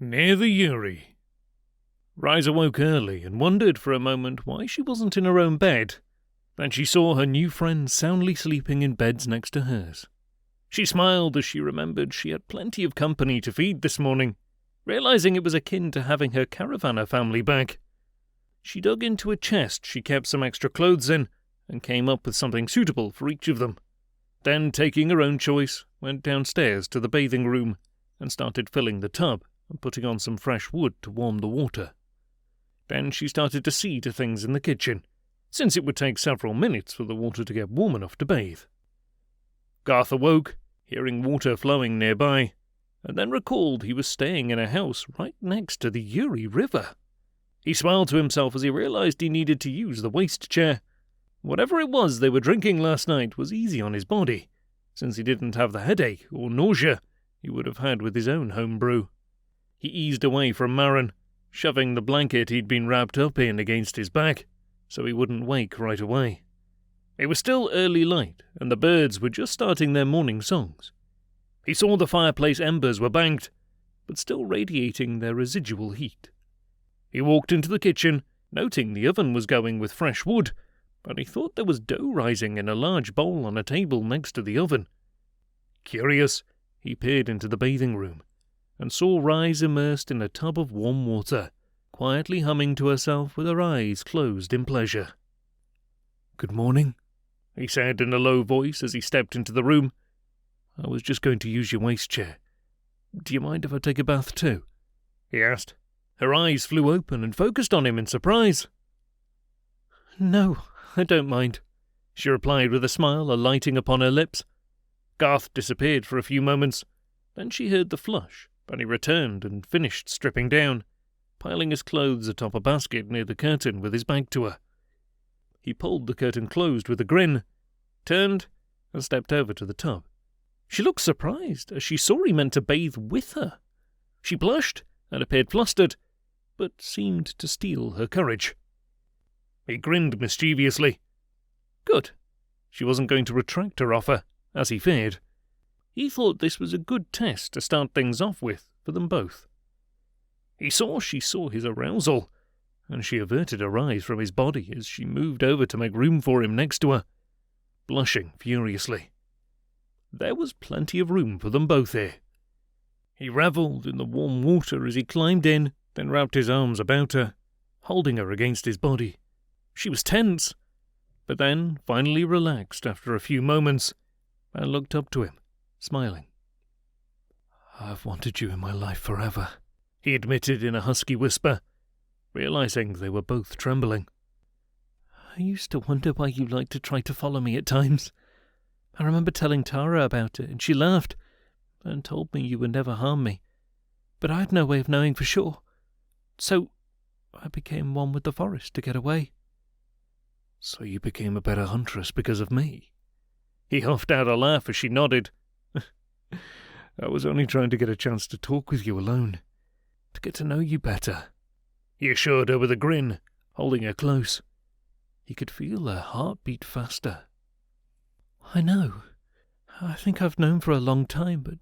Near the Yuri. Ryes awoke early and wondered for a moment why she wasn't in her own bed. Then she saw her new friend soundly sleeping in beds next to hers. She smiled as she remembered she had plenty of company to feed this morning, realizing it was akin to having her Caravana family back. She dug into a chest she kept some extra clothes in and came up with something suitable for each of them. Then, taking her own choice, went downstairs to the bathing room and started filling the tub and putting on some fresh wood to warm the water. Then she started to see to things in the kitchen, since it would take several minutes for the water to get warm enough to bathe. Garth awoke, hearing water flowing nearby, and then recalled he was staying in a house right next to the Yuri River. He smiled to himself as he realized he needed to use the waste chair. Whatever it was they were drinking last night was easy on his body, since he didn't have the headache or nausea he would have had with his own home brew. He eased away from Marin, shoving the blanket he'd been wrapped up in against his back, so he wouldn't wake right away. It was still early light, and the birds were just starting their morning songs. He saw the fireplace embers were banked, but still radiating their residual heat. He walked into the kitchen, noting the oven was going with fresh wood, but he thought there was dough rising in a large bowl on a table next to the oven. Curious, he peered into the bathing room, and saw Ryes immersed in a tub of warm water, quietly humming to herself with her eyes closed in pleasure. "Good morning," he said in a low voice as he stepped into the room. "I was just going to use your waste chair. Do you mind if I take a bath too?" he asked. Her eyes flew open and focused on him in surprise. "No, I don't mind," she replied with a smile alighting upon her lips. Garth disappeared for a few moments. Then she heard the flush, and he returned and finished stripping down, piling his clothes atop a basket near the curtain with his back to her. He pulled the curtain closed with a grin, turned, and stepped over to the tub. She looked surprised as she saw he meant to bathe with her. She blushed and appeared flustered, but seemed to steal her courage. He grinned mischievously. Good. She wasn't going to retract her offer, as he feared. He thought this was a good test to start things off with for them both. He saw she saw his arousal, and she averted her eyes from his body as she moved over to make room for him next to her, blushing furiously. There was plenty of room for them both here. He revelled in the warm water as he climbed in, then wrapped his arms about her, holding her against his body. She was tense, but then finally relaxed after a few moments, and looked up to him, smiling. "I've wanted you in my life forever," he admitted in a husky whisper, realizing they were both trembling. "I used to wonder why you liked to try to follow me at times. I remember telling Tara about it, and she laughed and told me you would never harm me. But I had no way of knowing for sure. So I became one with the forest to get away." "So you became a better huntress because of me?" He huffed out a laugh as she nodded. "I was only trying to get a chance to talk with you alone, to get to know you better," he assured her with a grin, holding her close. He could feel her heart beat faster. "I know. I think I've known for a long time, but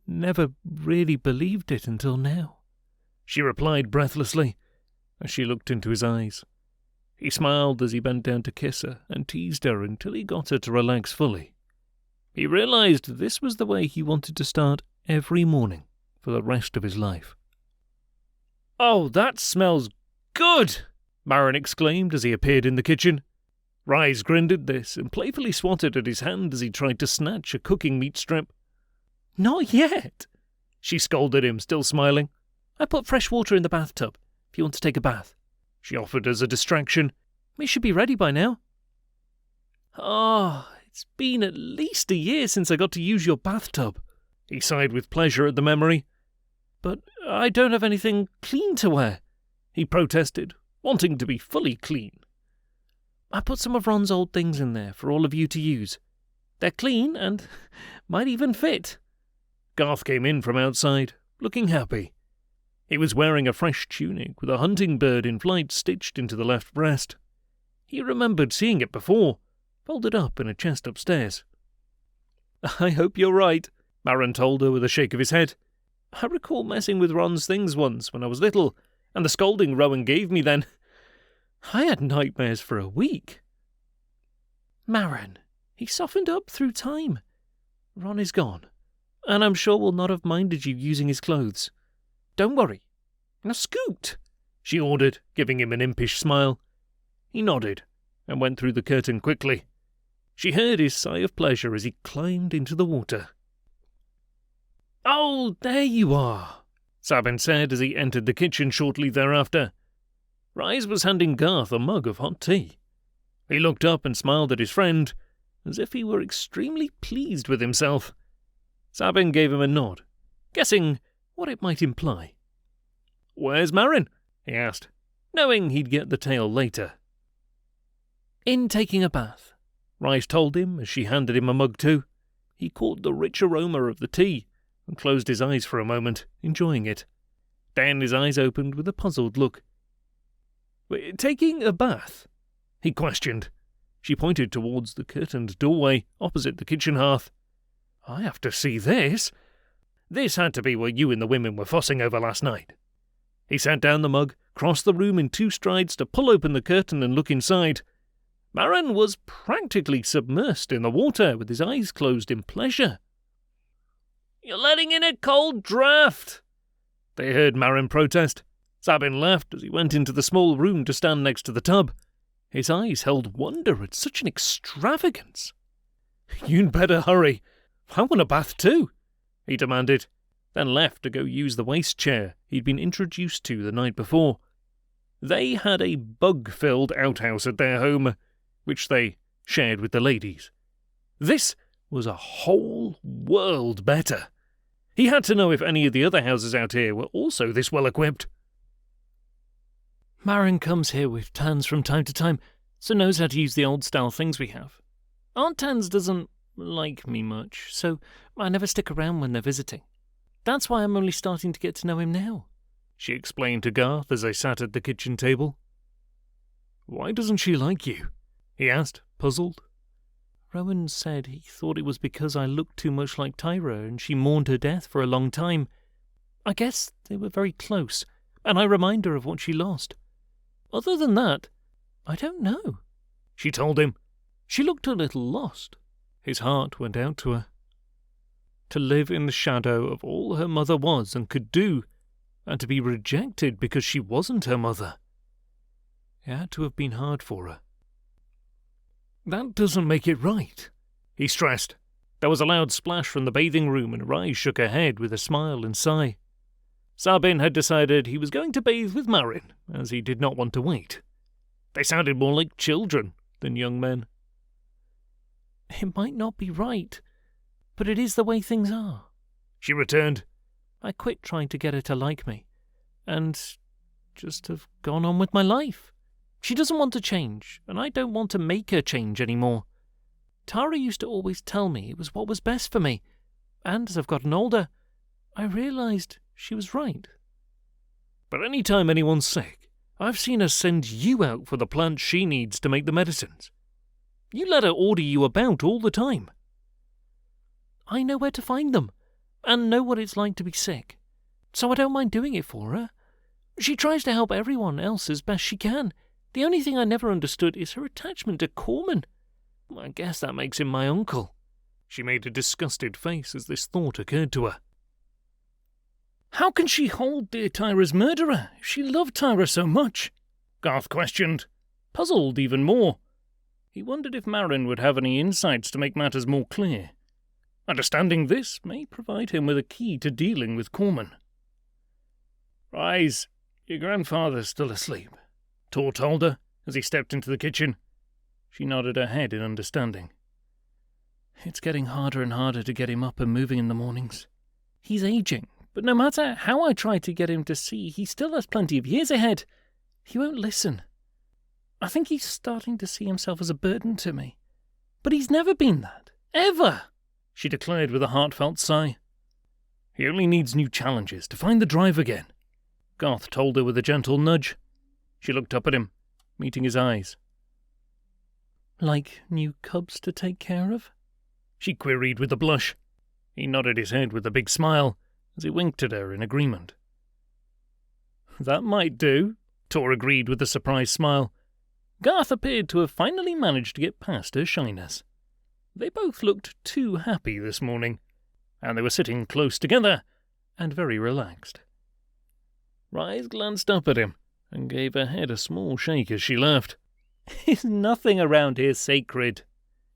never really believed it until now," she replied breathlessly, as she looked into his eyes. He smiled as he bent down to kiss her and teased her until he got her to relax fully. He realized this was the way he wanted to start every morning for the rest of his life. "Oh, that smells good!" Marin exclaimed as he appeared in the kitchen. Ryes grinned at this and playfully swatted at his hand as he tried to snatch a cooking meat strip. "Not yet!" she scolded him, still smiling. "I put fresh water in the bathtub, if you want to take a bath," she offered as a distraction. "We should be ready by now." "Oh, it's been at least a year since I got to use your bathtub," he sighed with pleasure at the memory. "But I don't have anything clean to wear," he protested, wanting to be fully clean. "I put some of Ron's old things in there for all of you to use. They're clean and might even fit." Garth came in from outside, looking happy. He was wearing a fresh tunic with a hunting bird in flight stitched into the left breast. He remembered seeing it before, folded up in a chest upstairs. "I hope you're right," Marin told her with a shake of his head. I recall messing with Ron's things once when I was little, and the scolding Rowan gave me then. I had nightmares for a week. Marin, he softened up through time. Ron is gone, and I'm sure will not have minded you using his clothes. Don't worry. Now scoot, she ordered, giving him an impish smile. He nodded and went through the curtain quickly. She heard his sigh of pleasure as he climbed into the water. Oh, there you are, Sabin said as he entered the kitchen shortly thereafter. Ryes was handing Garth a mug of hot tea. He looked up and smiled at his friend, as if he were extremely pleased with himself. Sabin gave him a nod, guessing what it might imply. Where's Marin? He asked, knowing he'd get the tale later. In taking a bath, Ryes told him as she handed him a mug too. He caught the rich aroma of the tea and closed his eyes for a moment, enjoying it. Then his eyes opened with a puzzled look. Taking a bath? He questioned. She pointed towards the curtained doorway opposite the kitchen hearth. I have to see this. This had to be where you and the women were fussing over last night. He sat down the mug, crossed the room in 2 strides to pull open the curtain and look inside. Marin was practically submersed in the water with his eyes closed in pleasure. You're letting in a cold draught, they heard Marin protest. Sabin laughed as he went into the small room to stand next to the tub. His eyes held wonder at such an extravagance. You'd better hurry. I want a bath too, he demanded, then left to go use the waste chair he'd been introduced to the night before. They had a bug-filled outhouse at their home, which they shared with the ladies. This was a whole world better. He had to know if any of the other houses out here were also this well-equipped. Marin comes here with Tans from time to time, so knows how to use the old-style things we have. Aunt Tans doesn't like me much, so I never stick around when they're visiting. That's why I'm only starting to get to know him now, she explained to Garth as they sat at the kitchen table. Why doesn't she like you? He asked, puzzled. Rowan said he thought it was because I looked too much like Tayna and she mourned her death for a long time. I guess they were very close, and I remind her of what she lost. Other than that, I don't know, she told him. She looked a little lost. His heart went out to her. To live in the shadow of all her mother was and could do, and to be rejected because she wasn't her mother. It had to have been hard for her. That doesn't make it right, he stressed. There was a loud splash from the bathing room and Ryes shook her head with a smile and sigh. Sabin had decided he was going to bathe with Marin, as he did not want to wait. They sounded more like children than young men. It might not be right, but it is the way things are, she returned. I quit trying to get her to like me, and just have gone on with my life. She doesn't want to change, and I don't want to make her change anymore. Tara used to always tell me it was what was best for me, and as I've gotten older, I realised she was right. But any time anyone's sick, I've seen her send you out for the plants she needs to make the medicines. You let her order you about all the time. I know where to find them, and know what it's like to be sick, so I don't mind doing it for her. She tries to help everyone else as best she can. The only thing I never understood is her attachment to Korner. I guess that makes him my uncle. She made a disgusted face as this thought occurred to her. How can she hold dear Tyra's murderer if she loved Tayna so much? Garth questioned, puzzled even more. He wondered if Marin would have any insights to make matters more clear. Understanding this may provide him with a key to dealing with Korner. Ryes, your grandfather's still asleep, Tor told her as he stepped into the kitchen. She nodded her head in understanding. It's getting harder and harder to get him up and moving in the mornings. He's aging, but no matter how I try to get him to see, he still has plenty of years ahead. He won't listen. I think he's starting to see himself as a burden to me. But he's never been that. Ever! She declared with a heartfelt sigh. He only needs new challenges to find the drive again, Garth told her with a gentle nudge. She looked up at him, meeting his eyes. Like new cubs to take care of? She queried with a blush. He nodded his head with a big smile, as he winked at her in agreement. "That might do," Tor agreed with a surprised smile. Garth appeared to have finally managed to get past her shyness. They both looked too happy this morning, and they were sitting close together and very relaxed. Ryes glanced up at him and gave her head a small shake as she laughed. "Is nothing around here sacred?"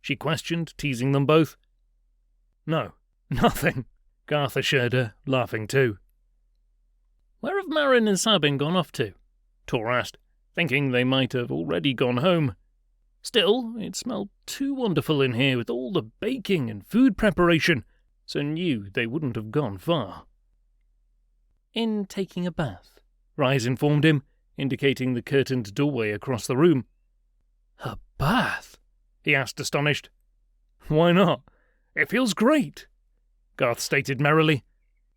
she questioned, teasing them both. "No, nothing," Garth assured her, laughing too. "Where have Marin and Sabin gone off to?" Tor asked, thinking they might have already gone home. Still, it smelled too wonderful in here with all the baking and food preparation, so knew they wouldn't have gone far. "In taking a bath," Ryes informed him, indicating the curtained doorway across the room. "A bath?" he asked, astonished. "Why not? It feels great," Garth stated merrily.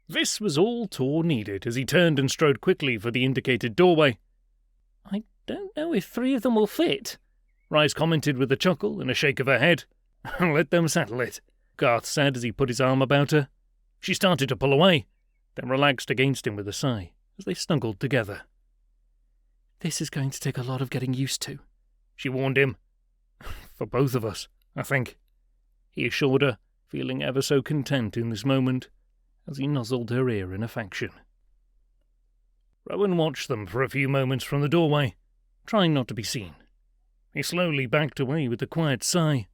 This was all Tor needed as he turned and strode quickly for the indicated doorway. "I don't know if 3 of them will fit," Ryes commented with a chuckle and a shake of her head. "Let them settle it," Garth said as he put his arm about her. She started to pull away, then relaxed against him with a sigh as they snuggled together. "This is going to take a lot of getting used to," she warned him. "For both of us, I think," he assured her, feeling ever so content in this moment as he nuzzled her ear in affection. Rowan watched them for a few moments from the doorway, trying not to be seen. He slowly backed away with a quiet sigh.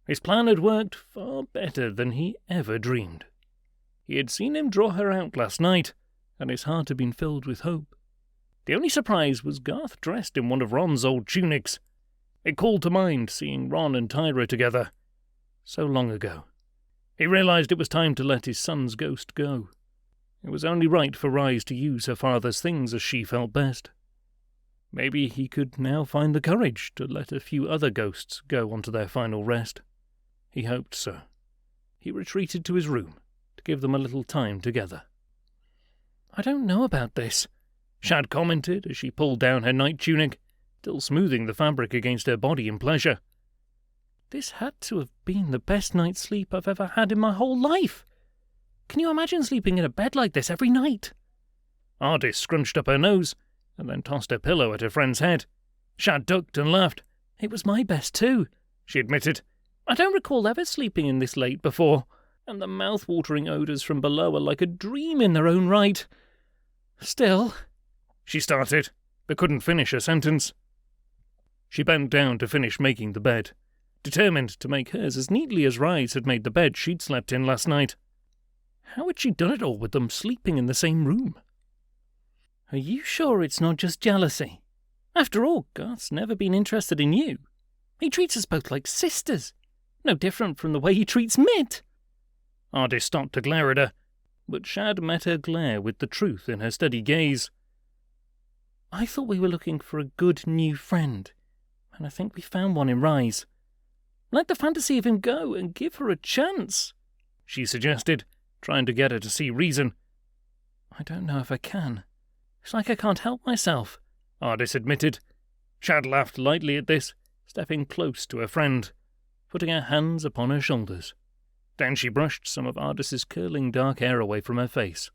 His plan had worked far better than he ever dreamed. He had seen him draw her out last night, and his heart had been filled with hope. The only surprise was Garth dressed in one of Ron's old tunics. It called to mind seeing Ron and Tyra together so long ago. He realized it was time to let his son's ghost go. It was only right for Ryes to use her father's things as she felt best. Maybe he could now find the courage to let a few other ghosts go on to their final rest. He hoped so. He retreated to his room to give them a little time together. "I don't know about this," Shad commented as she pulled down her night tunic, still smoothing the fabric against her body in pleasure. "This had to have been the best night's sleep I've ever had in my whole life. Can you imagine sleeping in a bed like this every night?" Ardis scrunched up her nose and then tossed her pillow at her friend's head. Shad ducked and laughed. "It was my best too," she admitted. "I don't recall ever sleeping in this late before, and the mouth-watering odours from below are like a dream in their own right. Still," she started, but couldn't finish her sentence. She bent down to finish making the bed, determined to make hers as neatly as Ryes had made the bed she'd slept in last night. How had she done it all with them sleeping in the same room? "Are you sure it's not just jealousy? After all, Garth's never been interested in you. He treats us both like sisters. No different from the way he treats Mitt." Ardis stopped to glare at her, but Shad met her glare with the truth in her steady gaze. "I thought we were looking for a good new friend, and I think we found one in Ryes. Let the fantasy of him go and give her a chance," she suggested, trying to get her to see reason. "I don't know if I can. It's like I can't help myself," Ardis admitted. Shad laughed lightly at this, stepping close to her friend, putting her hands upon her shoulders. Then she brushed some of Ardis's curling dark hair away from her face.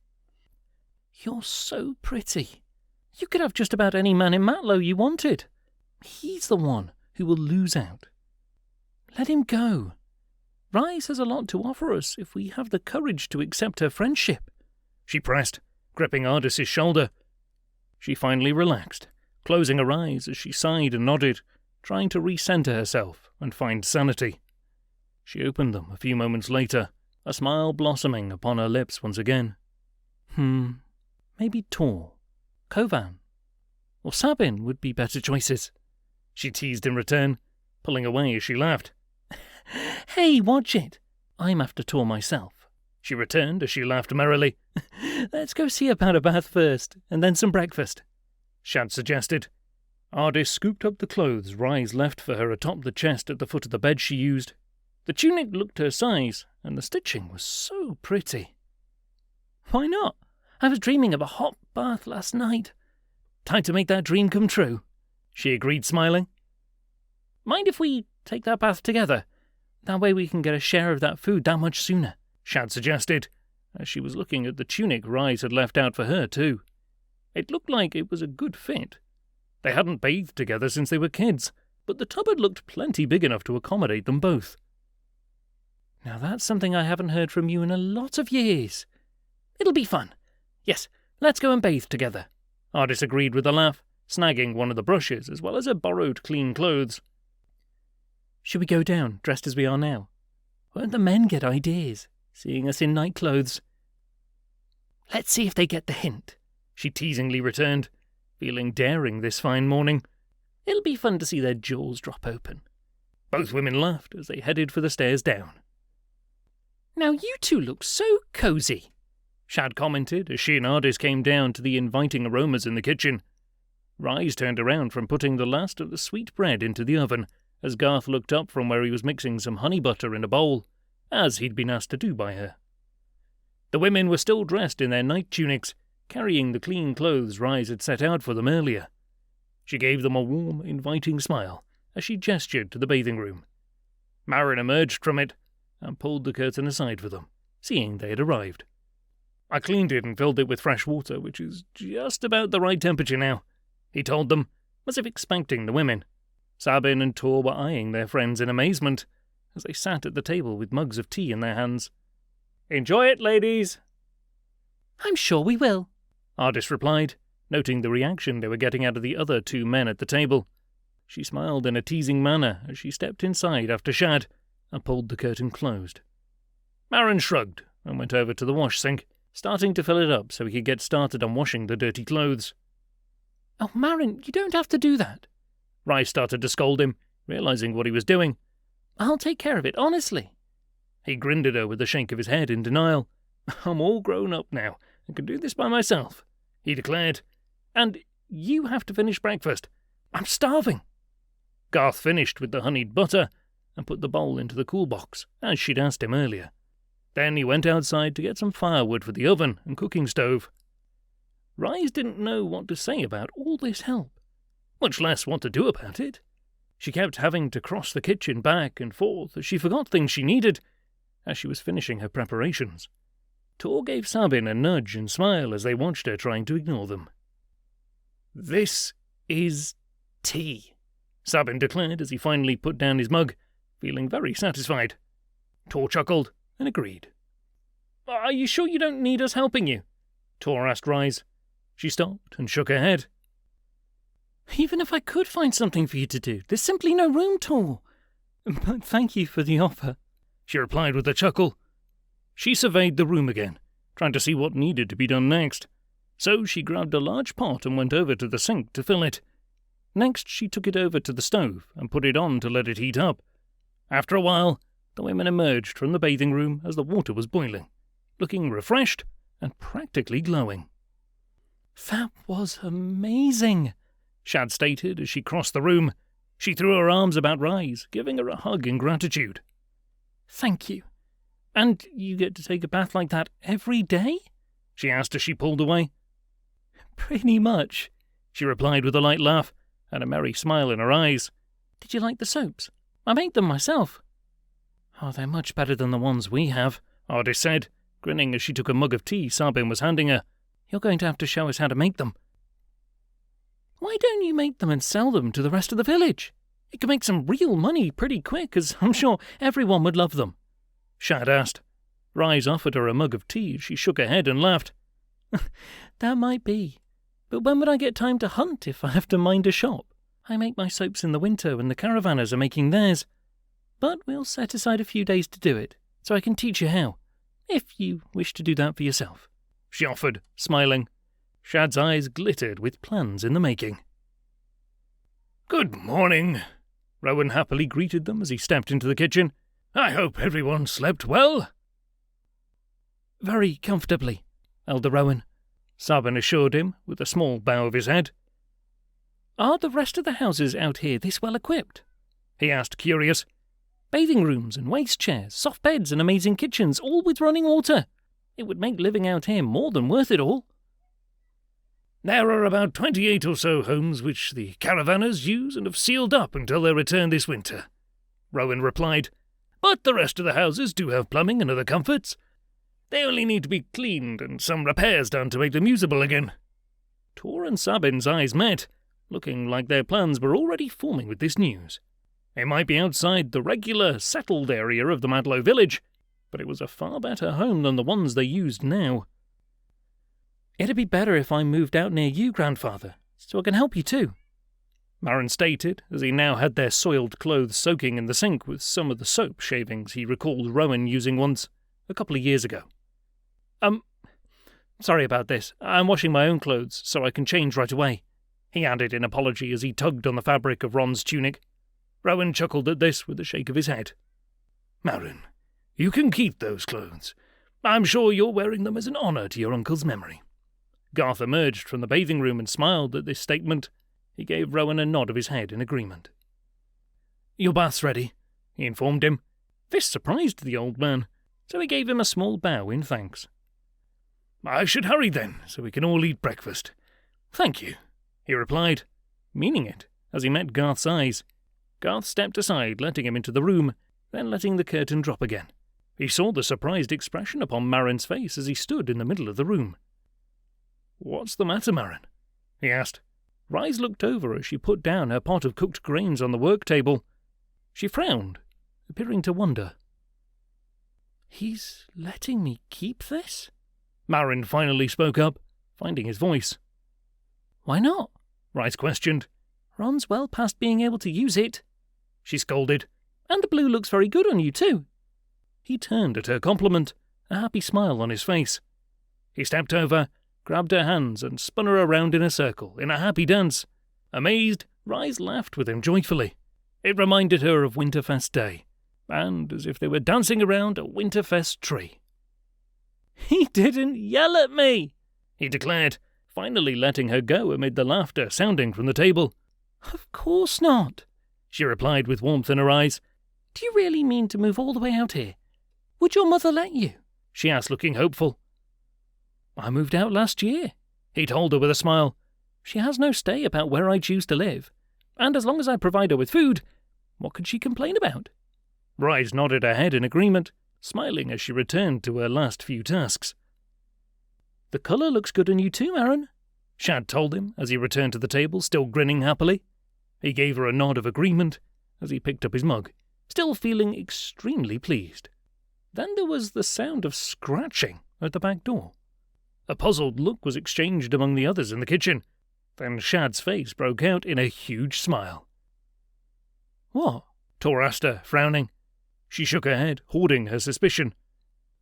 "You're so pretty. You could have just about any man in Matlow you wanted. He's the one who will lose out. Let him go. Ryes has a lot to offer us if we have the courage to accept her friendship," she pressed, gripping Ardis's shoulder. She finally relaxed, closing her eyes as she sighed and nodded, trying to recenter herself and find sanity. She opened them a few moments later, a smile blossoming upon her lips once again. Maybe Tor, Kovan, or Sabin would be better choices," she teased in return, pulling away as she laughed. "Hey, watch it. I'm after Tor myself," she returned as she laughed merrily. "Let's go see about a bath first, and then some breakfast," Shad suggested. Ardis scooped up the clothes Ryes left for her atop the chest at the foot of the bed she used. The tunic looked her size, and the stitching was so pretty. "Why not? I was dreaming of a hot bath last night. Time to make that dream come true," she agreed, smiling. "Mind if we take that bath together? That way we can get a share of that food that much sooner," Shad suggested, as she was looking at the tunic Ryes had left out for her too. It looked like it was a good fit. They hadn't bathed together since they were kids, but the tub had looked plenty big enough to accommodate them both. Now that's something I haven't heard from you in a lot of years. It'll be fun. Yes, let's go and bathe together. Ardis agreed with a laugh, snagging one of the brushes as well as her borrowed clean clothes. Should we go down, dressed as we are now? Won't the men get ideas, seeing us in night clothes? Let's see if they get the hint, she teasingly returned, feeling daring this fine morning. It'll be fun to see their jaws drop open. Both women laughed as they headed for the stairs down. Now you two look so cosy, Shad commented as she and Ardis came down to the inviting aromas in the kitchen. Ryes turned around from putting the last of the sweet bread into the oven as Garth looked up from where he was mixing some honey butter in a bowl, as he'd been asked to do by her. The women were still dressed in their night tunics, carrying the clean clothes Ryes had set out for them earlier. She gave them a warm, inviting smile as she gestured to the bathing room. Marin emerged from it and pulled the curtain aside for them, seeing they had arrived. I cleaned it and filled it with fresh water, which is just about the right temperature now, he told them, as if expecting the women. Sabin and Tor were eyeing their friends in amazement as they sat at the table with mugs of tea in their hands. "Enjoy it, ladies." "I'm sure we will," Ardis replied, noting the reaction they were getting out of the other two men at the table. She smiled in a teasing manner as she stepped inside after Shad and pulled the curtain closed. Marin shrugged and went over to the wash sink, starting to fill it up so he could get started on washing the dirty clothes. "Oh, Marin, you don't have to do that." Ryes started to scold him, realizing what he was doing. "I'll take care of it, honestly." He grinned at her with a shake of his head in denial. "I'm all grown up now and can do this by myself," he declared. "And you have to finish breakfast. I'm starving." Garth finished with the honeyed butter and put the bowl into the cool box, as she'd asked him earlier. Then he went outside to get some firewood for the oven and cooking stove. Ryes didn't know what to say about all this help, much less what to do about it. She kept having to cross the kitchen back and forth as she forgot things she needed as she was finishing her preparations. Tor gave Sabin a nudge and smile as they watched her trying to ignore them. "This is tea," Sabin declared as he finally put down his mug, feeling very satisfied. Tor chuckled and agreed. "Are you sure you don't need us helping you?" Tor asked Ryes. She stopped and shook her head. "Even if I could find something for you to do, there's simply no room, Tor. But thank you for the offer," she replied with a chuckle. She surveyed the room again, trying to see what needed to be done next. So she grabbed a large pot and went over to the sink to fill it. Next, she took it over to the stove and put it on to let it heat up. After a while, the women emerged from the bathing room as the water was boiling, looking refreshed and practically glowing. "That was amazing," Shad stated as she crossed the room. She threw her arms about Ryes, giving her a hug in gratitude. "Thank you." "And you get to take a bath like that every day?" she asked as she pulled away. "Pretty much," she replied with a light laugh and a merry smile in her eyes. "Did you like the soaps? I made them myself." "Oh, they're much better than the ones we have," Ardis said, grinning as she took a mug of tea Sabin was handing her. "You're going to have to show us how to make them." "Why don't you make them and sell them to the rest of the village? You could make some real money pretty quick, as I'm sure everyone would love them," Shad asked. Ryes offered her a mug of tea as she shook her head and laughed. "That might be. But when would I get time to hunt if I have to mind a shop? I make my soaps in the winter when the caravanners are making theirs. But we'll set aside a few days to do it, so I can teach you how, if you wish to do that for yourself," she offered, smiling. Shad's eyes glittered with plans in the making. "Good morning," Rowan happily greeted them as he stepped into the kitchen. "I hope everyone slept well." "Very comfortably, Elder Rowan," Sabin assured him with a small bow of his head. "Are the rest of the houses out here this well equipped?" he asked, curious. "Bathing rooms and waste chairs, soft beds and amazing kitchens, all with running water. It would make living out here more than worth it all." "There are about 28 or so homes which the caravanners use and have sealed up until their return this winter," Rowan replied. "But the rest of the houses do have plumbing and other comforts. They only need to be cleaned and some repairs done to make them usable again. Tor and Sabin's eyes met, looking like their plans were already forming with this news. It might be outside the regular, settled area of the Madlow village, but it was a far better home than the ones they used now. It'd be better if I moved out near you, grandfather, so I can help you too, Marin stated, as he now had their soiled clothes soaking in the sink with some of the soap shavings he recalled Rowan using once, a couple of years ago. Sorry about this. I'm washing my own clothes, so I can change right away, he added in apology as he tugged on the fabric of Ron's tunic. Rowan chuckled at this with a shake of his head. Marin, you can keep those clothes. I'm sure you're wearing them as an honour to your uncle's memory. Garth emerged from the bathing room and smiled at this statement. He gave Rowan a nod of his head in agreement. Your bath's ready, he informed him. This surprised the old man, so he gave him a small bow in thanks. I should hurry then, so we can all eat breakfast. Thank you, he replied, meaning it, as he met Garth's eyes. Garth stepped aside, letting him into the room, then letting the curtain drop again. He saw the surprised expression upon Marin's face as he stood in the middle of the room. What's the matter, Marin? He asked. Ryes looked over as she put down her pot of cooked grains on the work table. She frowned, appearing to wonder. He's letting me keep this? Marin finally spoke up, finding his voice. Why not? Ryes questioned. Ron's well past being able to use it, she scolded. And the blue looks very good on you too. He turned at her compliment, a happy smile on his face. He stepped over, grabbed her hands and spun her around in a circle, in a happy dance. Amazed, Ryes laughed with him joyfully. It reminded her of Winterfest Day, and as if they were dancing around a Winterfest tree. He didn't yell at me, he declared, finally letting her go amid the laughter sounding from the table. Of course not, she replied with warmth in her eyes. Do you really mean to move all the way out here? Would your mother let you? She asked, looking hopeful. I moved out last year, he told her with a smile. She has no say about where I choose to live, and as long as I provide her with food, what could she complain about? Ryes nodded her head in agreement, smiling as she returned to her last few tasks. The colour looks good on you too, Marin, Shad told him as he returned to the table, still grinning happily. He gave her a nod of agreement as he picked up his mug, still feeling extremely pleased. Then there was the sound of scratching at the back door. A puzzled look was exchanged among the others in the kitchen. Then Shad's face broke out in a huge smile. What? Tor asked her, frowning. She shook her head, hoarding her suspicion.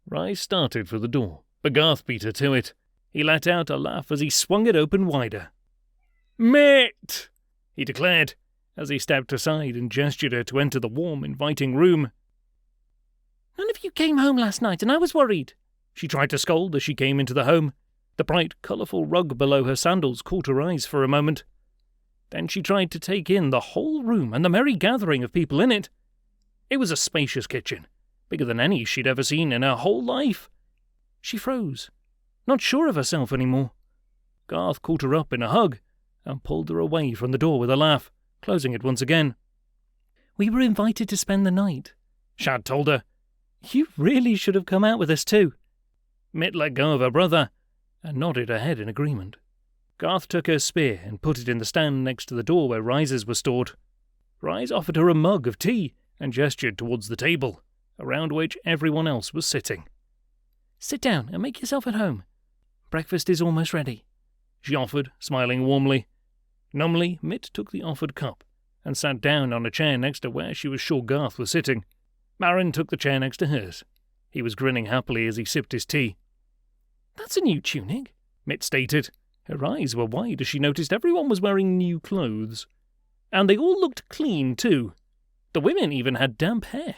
Ryes started for the door, but Garth beat her to it. He let out a laugh as he swung it open wider. Mate! He declared, as he stepped aside and gestured her to enter the warm, inviting room. None of you came home last night, and I was worried, she tried to scold as she came into the home. The bright, colourful rug below her sandals caught her eyes for a moment. Then she tried to take in the whole room and the merry gathering of people in it. It was a spacious kitchen, bigger than any she'd ever seen in her whole life. She froze, not sure of herself anymore. Garth caught her up in a hug and pulled her away from the door with a laugh, closing it once again. We were invited to spend the night, Shad told her. You really should have come out with us too. Mitt let go of her brother and nodded her head in agreement. Garth took her spear and put it in the stand next to the door where Ryes was stored. Ryes offered her a mug of tea and gestured towards the table, around which everyone else was sitting. Sit down and make yourself at home. Breakfast is almost ready, she offered, smiling warmly. Numbly, Mitt took the offered cup and sat down on a chair next to where she was sure Garth was sitting. Marin took the chair next to hers. He was grinning happily as he sipped his tea. That's a new tunic, Mitt stated. Her eyes were wide as she noticed everyone was wearing new clothes. And they all looked clean, too. The women even had damp hair.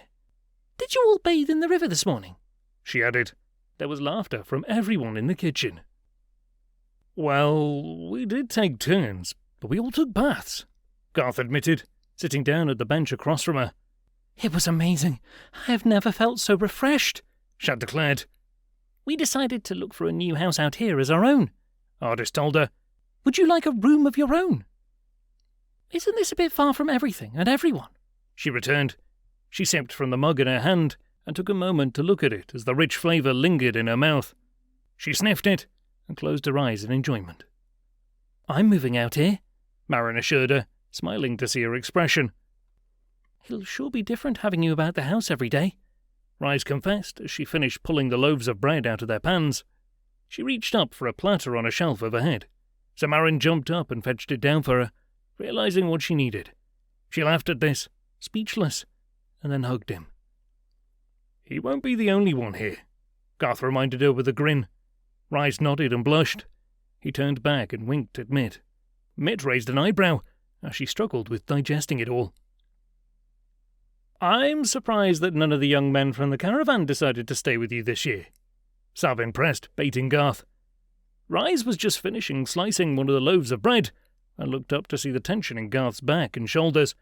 Did you all bathe in the river this morning? She added. There was laughter from everyone in the kitchen. Well, we did take turns, but we all took baths, Garth admitted, sitting down at the bench across from her. It was amazing. I have never felt so refreshed, Shad declared. We decided to look for a new house out here as our own, Ardis told her. Would you like a room of your own? Isn't this a bit far from everything and everyone? She returned. She sipped from the mug in her hand and took a moment to look at it as the rich flavour lingered in her mouth. She sniffed it and closed her eyes in enjoyment. "I'm moving out here," Marin assured her, smiling to see her expression. "It'll sure be different having you about the house every day," Ryes confessed as she finished pulling the loaves of bread out of their pans. She reached up for a platter on a shelf overhead, so Marin jumped up and fetched it down for her, realizing what she needed. She laughed at this, speechless, and then hugged him. "He won't be the only one here," Garth reminded her with a grin. Ryes nodded and blushed. He turned back and winked at Mitt. Mitt raised an eyebrow as she struggled with digesting it all. "I'm surprised that none of the young men from the caravan decided to stay with you this year," Sabin pressed, baiting Garth. Ryes was just finishing slicing one of the loaves of bread and looked up to see the tension in Garth's back and shoulders.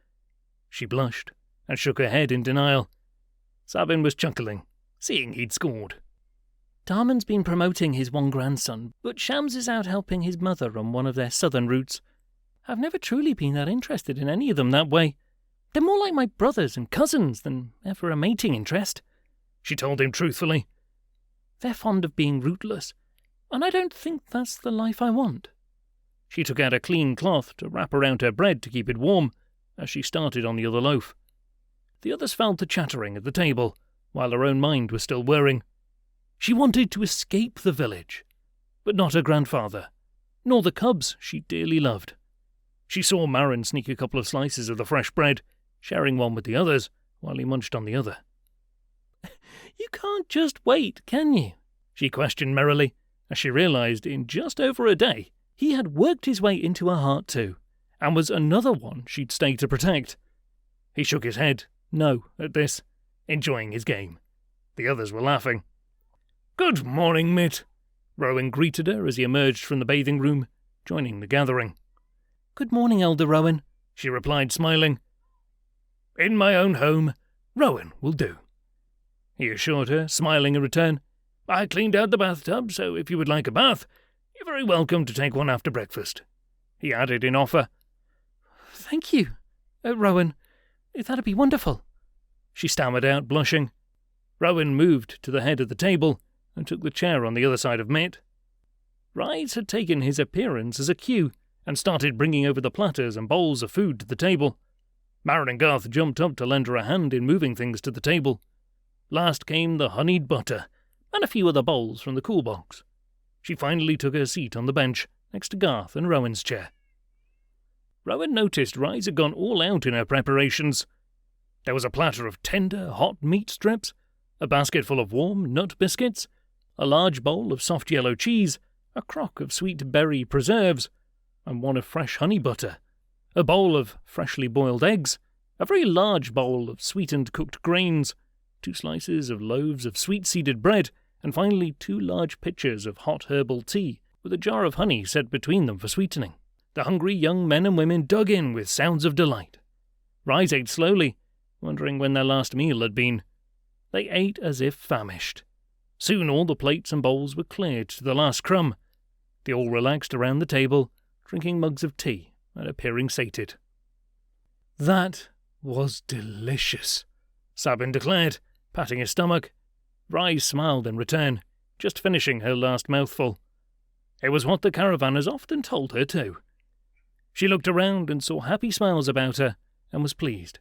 She blushed and shook her head in denial. Sabin was chuckling, seeing he'd scored. "Darman's been promoting his one grandson, but Shams is out helping his mother on one of their southern routes. I've never truly been that interested in any of them that way. They're more like my brothers and cousins than ever a mating interest," she told him truthfully. "They're fond of being rootless, and I don't think that's the life I want." She took out a clean cloth to wrap around her bread to keep it warm as she started on the other loaf. The others fell to chattering at the table, while her own mind was still whirring. She wanted to escape the village, but not her grandfather, nor the cubs she dearly loved. She saw Marin sneak a couple of slices of the fresh bread, sharing one with the others, while he munched on the other. "You can't just wait, can you?" she questioned merrily, as she realized in just over a day he had worked his way into her heart too, and was another one she'd stay to protect. He shook his head, no, at this, enjoying his game. The others were laughing. "Good morning, Mitt," Rowan greeted her as he emerged from the bathing room, joining the gathering. "Good morning, Elder Rowan," she replied, smiling. "In my own home, Rowan will do," he assured her, smiling in return. "I cleaned out the bathtub, so if you would like a bath, you're very welcome to take one after breakfast," he added in offer. "Thank you, Rowan. That'd be wonderful," she stammered out, blushing. Rowan moved to the head of the table and took the chair on the other side of Mitt. Ryes had taken his appearance as a cue and started bringing over the platters and bowls of food to the table. Marin and Garth jumped up to lend her a hand in moving things to the table. Last came the honeyed butter and a few other bowls from the cool box. She finally took her seat on the bench next to Garth and Rowan's chair. Rowan noticed Ryes had gone all out in her preparations. There was a platter of tender, hot meat strips, a basket full of warm nut biscuits, a large bowl of soft yellow cheese, a crock of sweet berry preserves, and one of fresh honey butter, a bowl of freshly boiled eggs, a very large bowl of sweetened cooked grains, 2 slices of loaves of sweet-seeded bread, and finally 2 large pitchers of hot herbal tea, with a jar of honey set between them for sweetening. The hungry young men and women dug in with sounds of delight. Ryes ate slowly, wondering when their last meal had been. They ate as if famished. Soon all the plates and bowls were cleared to the last crumb. They all relaxed around the table, drinking mugs of tea and appearing sated. "That was delicious," Sabin declared, patting his stomach. Ryes smiled in return, just finishing her last mouthful. It was what the caravanners often told her too. She looked around and saw happy smiles about her, and was pleased.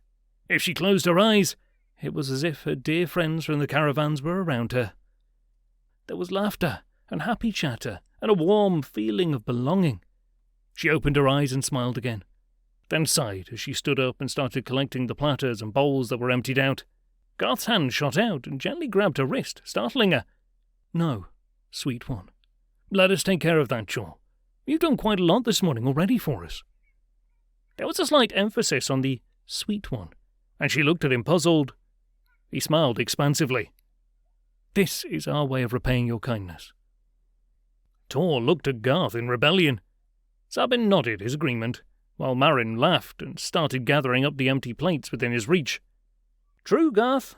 If she closed her eyes, it was as if her dear friends from the caravans were around her. There was laughter and happy chatter and a warm feeling of belonging. She opened her eyes and smiled again, then sighed as she stood up and started collecting the platters and bowls that were emptied out. Garth's hand shot out and gently grabbed her wrist, startling her. "No, sweet one. Let us take care of that chore. You've done quite a lot this morning already for us." There was a slight emphasis on the sweet one, and she looked at him puzzled. He smiled expansively. "This is our way of repaying your kindness." Tor looked at Garth in rebellion. Sabin nodded his agreement, while Marin laughed and started gathering up the empty plates within his reach. "True, Garth,"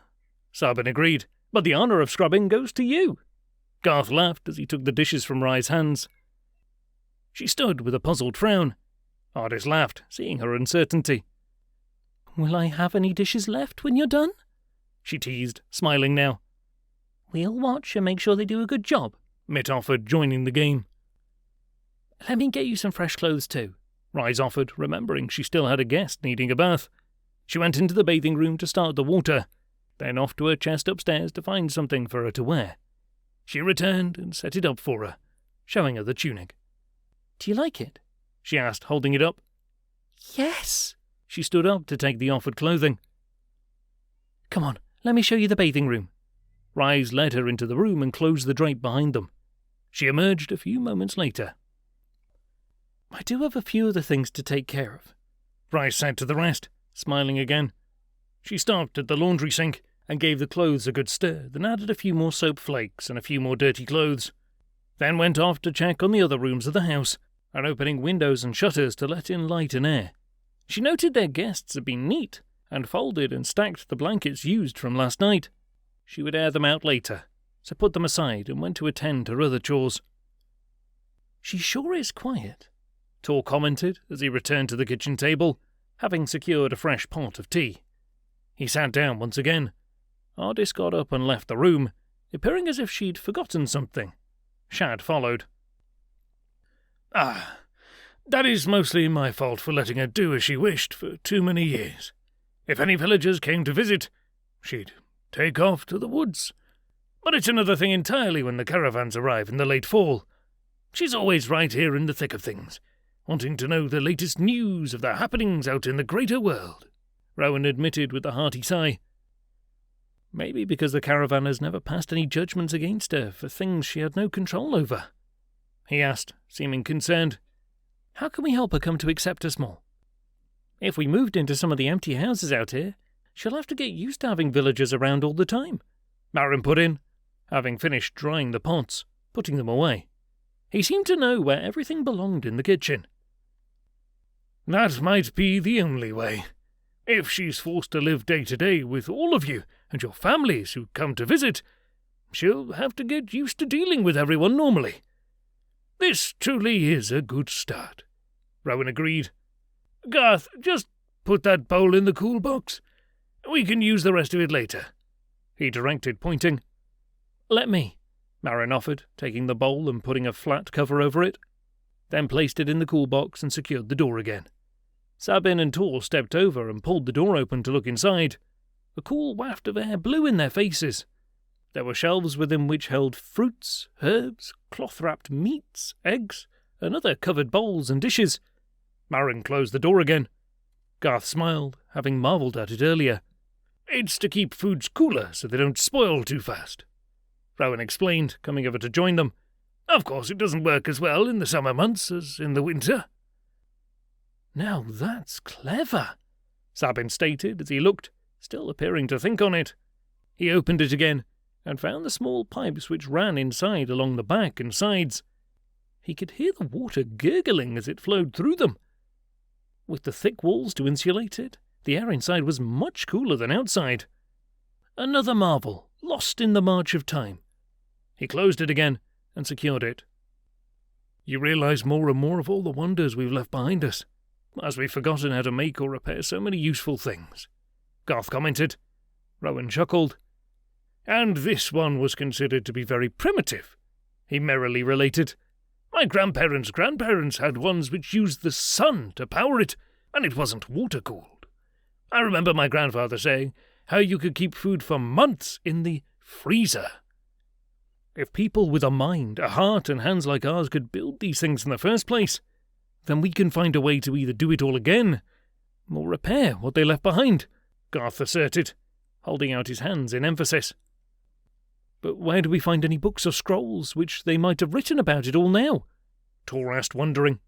Sabin agreed, "but the honour of scrubbing goes to you." Garth laughed as he took the dishes from Ryes' hands. She stood with a puzzled frown. Ardis laughed, seeing her uncertainty. "Will I have any dishes left when you're done?" she teased, smiling now. We'll watch and make sure they do a good job, Mitt offered, joining the game. Let me get you some fresh clothes too, Ryes offered, remembering she still had a guest needing a bath. She went into the bathing room to start the water, then off to her chest upstairs to find something for her to wear. She returned and set it up for her, showing her the tunic. Do you like it? She asked, holding it up. Yes. She stood up to take the offered clothing. Come on, let me show you the bathing room. Ryes led her into the room and closed the drape behind them. She emerged a few moments later. I do have a few other things to take care of, Ryes said to the rest, smiling again. She stopped at the laundry sink and gave the clothes a good stir, then added a few more soap flakes and a few more dirty clothes, then went off to check on the other rooms of the house and opening windows and shutters to let in light and air. She noted their guests had been neat and folded and stacked the blankets used from last night. She would air them out later, so put them aside and went to attend to her other chores. She sure is quiet, Tor commented as he returned to the kitchen table, having secured a fresh pot of tea. He sat down once again. Ardis got up and left the room, appearing as if she'd forgotten something. Shad followed. That is mostly my fault for letting her do as she wished for too many years. If any villagers came to visit, she'd take off to the woods. But it's another thing entirely when the caravans arrive in the late fall. She's always right here in the thick of things, wanting to know the latest news of the happenings out in the greater world, Rowan admitted with a hearty sigh. Maybe because the caravanners never passed any judgments against her for things she had no control over, he asked, seeming concerned. How can we help her come to accept us more? If we moved into some of the empty houses out here, she'll have to get used to having villagers around all the time, Marin put in, having finished drying the pots, putting them away. He seemed to know where everything belonged in the kitchen. That might be the only way. If she's forced to live day to day with all of you and your families who come to visit, she'll have to get used to dealing with everyone normally. This truly is a good start, Rowan agreed. Garth, just put that bowl in the cool box. We can use the rest of it later, he directed, pointing. Let me, Marin offered, taking the bowl and putting a flat cover over it, then placed it in the cool box and secured the door again. Sabin and Tor stepped over and pulled the door open to look inside. A cool waft of air blew in their faces. There were shelves within which held fruits, herbs, cloth-wrapped meats, eggs, and other covered bowls and dishes. Marin closed the door again. Garth smiled, having marvelled at it earlier. It's to keep foods cooler so they don't spoil too fast, Rowan explained, coming over to join them. Of course, it doesn't work as well in the summer months as in the winter. Now that's clever, Sabin stated as he looked, still appearing to think on it. He opened it again and found the small pipes which ran inside along the back and sides. He could hear the water gurgling as it flowed through them. With the thick walls to insulate it, the air inside was much cooler than outside. Another marvel, lost in the march of time. He closed it again and secured it. You realise more and more of all the wonders we've left behind us, as we've forgotten how to make or repair so many useful things, Garth commented. Rowan chuckled. And this one was considered to be very primitive, he merrily related. My grandparents' grandparents had ones which used the sun to power it, and it wasn't water-cooled. I remember my grandfather saying how you could keep food for months in the freezer. If people with a mind, a heart, and hands like ours could build these things in the first place, then we can find a way to either do it all again or repair what they left behind, Garth asserted, holding out his hands in emphasis. But where do we find any books or scrolls which they might have written about it all now? Tor asked, wondering.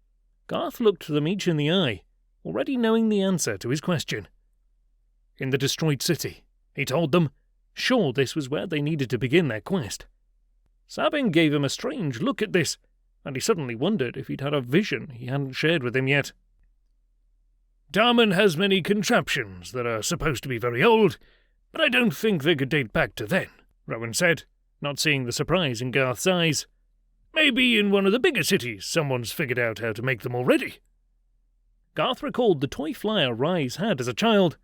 Garth looked them each in the eye, already knowing the answer to his question. In the destroyed city, he told them, sure this was where they needed to begin their quest. Sabin gave him a strange look at this, and he suddenly wondered if he'd had a vision he hadn't shared with him yet. Darman has many contraptions that are supposed to be very old, but I don't think they could date back to then, Rowan said, not seeing the surprise in Garth's eyes. Maybe in one of the bigger cities someone's figured out how to make them already. Garth recalled the toy flyer Ryes had as a child.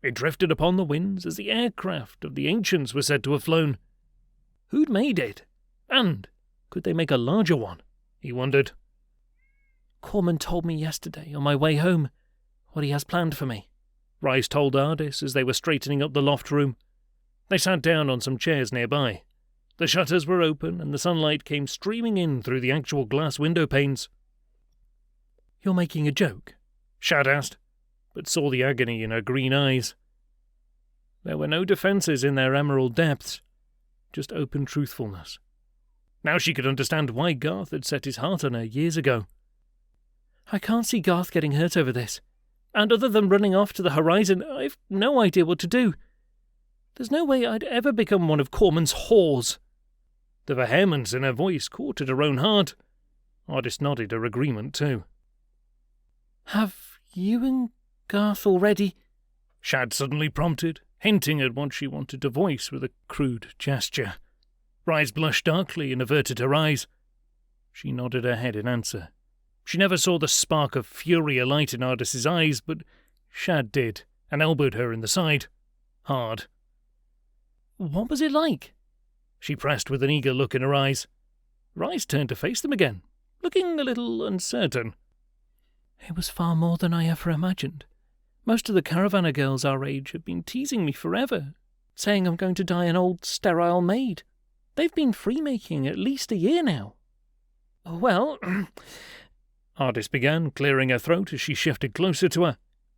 It drifted upon the winds as the aircraft of the ancients were said to have flown. Who'd made it? And could they make a larger one? He wondered. Korner told me yesterday on my way home what he has planned for me, Ryes told Ardis as they were straightening up the loft room. They sat down on some chairs nearby. The shutters were open and the sunlight came streaming in through the actual glass window panes. You're making a joke? Shad asked, but saw the agony in her green eyes. There were no defences in their emerald depths, just open truthfulness. Now she could understand why Garth had set his heart on her years ago. I can't see Garth getting hurt over this. And other than running off to the horizon, I've no idea what to do. There's no way I'd ever become one of Korner's whores. The vehemence in her voice caught at her own heart. Ardis nodded her agreement too. Have you and Garth already? Shad suddenly prompted, hinting at what she wanted to voice with a crude gesture. Ryes blushed darkly and averted her eyes. She nodded her head in answer. She never saw the spark of fury alight in Ardis's eyes, but Shad did, and elbowed her in the side. Hard. What was it like? She pressed with an eager look in her eyes. Ryes turned to face them again, looking a little uncertain. It was far more than I ever imagined. Most of the caravanner girls our age have been teasing me forever, saying I'm going to die an old, sterile maid. They've been free-making at least a year now. Well, Ardis began, clearing her throat as she shifted closer to her.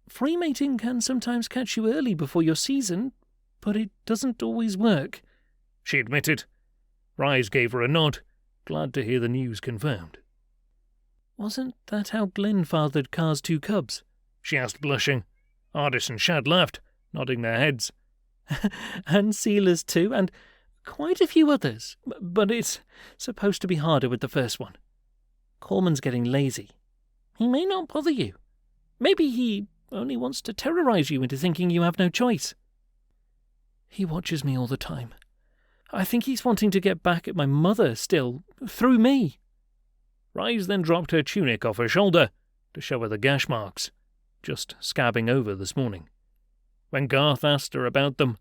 Free-mating can sometimes catch you early before your season, but it doesn't always work, she admitted. Ryes gave her a nod, glad to hear the news confirmed. Wasn't that how Glyn fathered Car's 2 cubs? She asked, blushing. Ardis and Shad laughed, nodding their heads. And Sealers too, and quite a few others, but it's supposed to be harder with the first one. Korner's getting lazy. He may not bother you. Maybe he only wants to terrorize you into thinking you have no choice. He watches me all the time. I think he's wanting to get back at my mother still, through me. Ryes then dropped her tunic off her shoulder to show her the gash marks, just scabbing over this morning. When Garth asked her about them,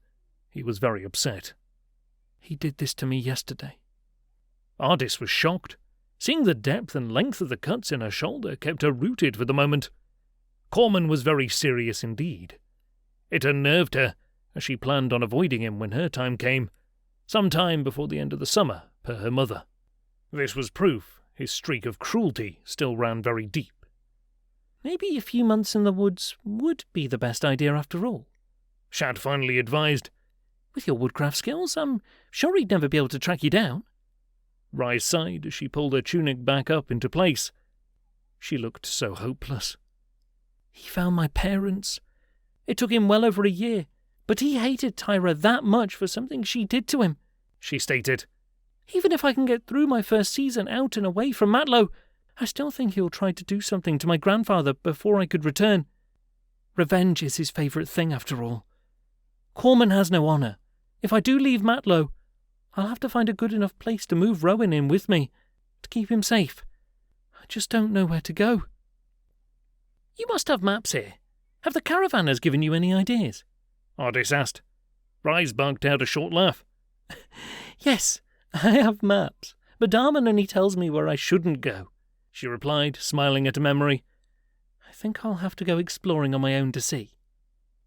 he was very upset. He did this to me yesterday. Ardis was shocked. Seeing the depth and length of the cuts in her shoulder kept her rooted for the moment. Korner was very serious indeed. It unnerved her, as she planned on avoiding him when her time came, some time before the end of the summer, per her mother. This was proof his streak of cruelty still ran very deep. Maybe a few months in the woods would be the best idea after all, Shad finally advised. With your woodcraft skills, I'm sure he'd never be able to track you down. Ryes sighed as she pulled her tunic back up into place. She looked so hopeless. He found my parents. It took him well over a year, but he hated Tayna that much for something she did to him, she stated. Even if I can get through my first season out and away from Matlow, I still think he'll try to do something to my grandfather before I could return. Revenge is his favourite thing, after all. Korner has no honour. If I do leave Matlow, I'll have to find a good enough place to move Rowan in with me, to keep him safe. I just don't know where to go. You must have maps here. Have the caravanners given you any ideas? Ardis asked. Ryes barked out a short laugh. Yes, I have maps, but Darman only tells me where I shouldn't go, she replied, smiling at a memory. I think I'll have to go exploring on my own to see.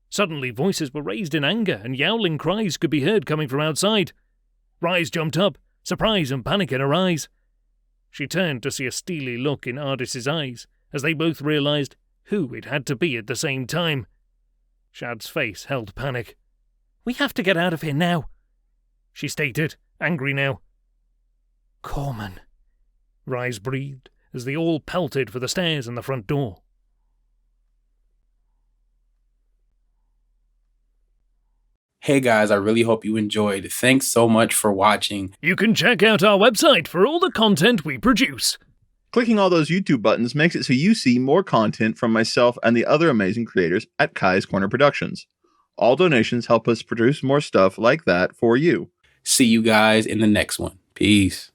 Suddenly voices were raised in anger and yowling cries could be heard coming from outside. Ryes jumped up, surprise and panic in her eyes. She turned to see a steely look in Ardis's eyes as they both realized who it had to be at the same time. Shad's face held panic. We have to get out of here now, she stated, angry now. Korner, Ryes breathed as they all pelted for the stairs and the front door. Hey guys, I really hope you enjoyed. Thanks so much for watching. You can check out our website for all the content we produce. Clicking all those YouTube buttons makes it so you see more content from myself and the other amazing creators at Kai's Korner Productions. All donations help us produce more stuff like that for you. See you guys in the next one. Peace.